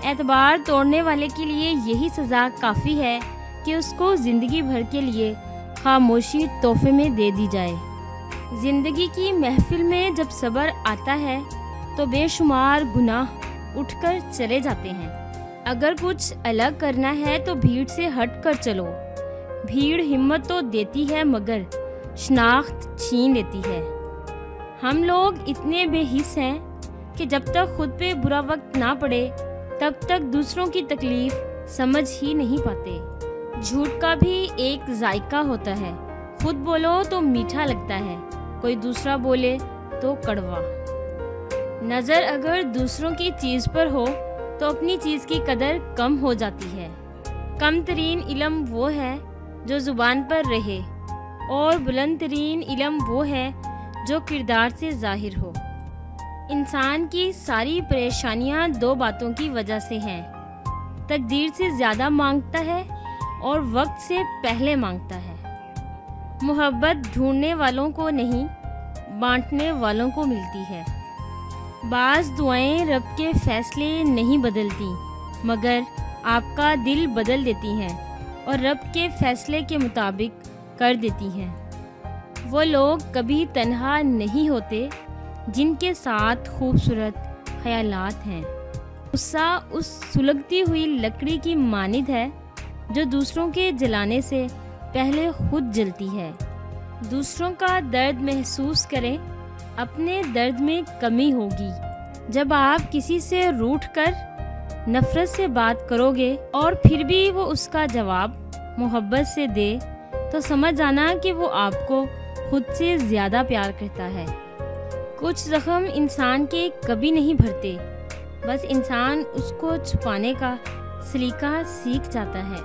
اعتبار توڑنے والے کے لیے یہی سزا کافی ہے کہ اس کو زندگی بھر کے لیے خاموشی تحفے میں دے دی جائے۔ زندگی کی محفل میں جب صبر آتا ہے تو بے شمار گناہ اٹھ کر چلے جاتے ہیں۔ اگر کچھ الگ کرنا ہے تو بھیڑ سے ہٹ کر چلو۔ بھیڑ ہمت تو دیتی ہے مگر شناخت چھین لیتی ہے۔ ہم لوگ اتنے بے حس ہیں کہ جب تک خود پہ برا وقت نہ پڑے تب تک دوسروں کی تکلیف سمجھ ہی نہیں پاتے۔ جھوٹ کا بھی ایک ذائقہ ہوتا ہے، خود بولو تو میٹھا لگتا ہے، کوئی دوسرا بولے تو کڑوا۔ نظر اگر دوسروں کی چیز پر ہو تو اپنی چیز کی قدر کم ہو جاتی ہے۔ کم ترین علم وہ ہے جو زبان پر رہے، اور بلند ترین علم وہ ہے جو کردار سے ظاہر ہو۔ انسان کی ساری پریشانیاں دو باتوں کی وجہ سے ہیں، تقدیر سے زیادہ مانگتا ہے اور وقت سے پہلے مانگتا ہے۔ محبت ڈھونڈنے والوں کو نہیں، بانٹنے والوں کو ملتی ہے۔ بعض دعائیں رب کے فیصلے نہیں بدلتی مگر آپ کا دل بدل دیتی ہیں اور رب کے فیصلے کے مطابق کر دیتی ہیں۔ وہ لوگ کبھی تنہا نہیں ہوتے جن کے ساتھ خوبصورت خیالات ہیں۔ غصہ اس سلگتی ہوئی لکڑی کی مانند ہے جو دوسروں کے جلانے سے پہلے خود جلتی ہے۔ دوسروں کا درد محسوس کریں، اپنے درد میں کمی ہوگی۔ جب آپ کسی سے روٹھ کر نفرت سے بات کرو گے اور پھر بھی وہ اس کا جواب محبت سے دے تو سمجھ جانا کہ وہ آپ کو خود سے زیادہ پیار کرتا ہے۔ کچھ زخم انسان کے کبھی نہیں بھرتے، بس انسان اس کو چھپانے کا سلیقہ سیکھ جاتا ہے۔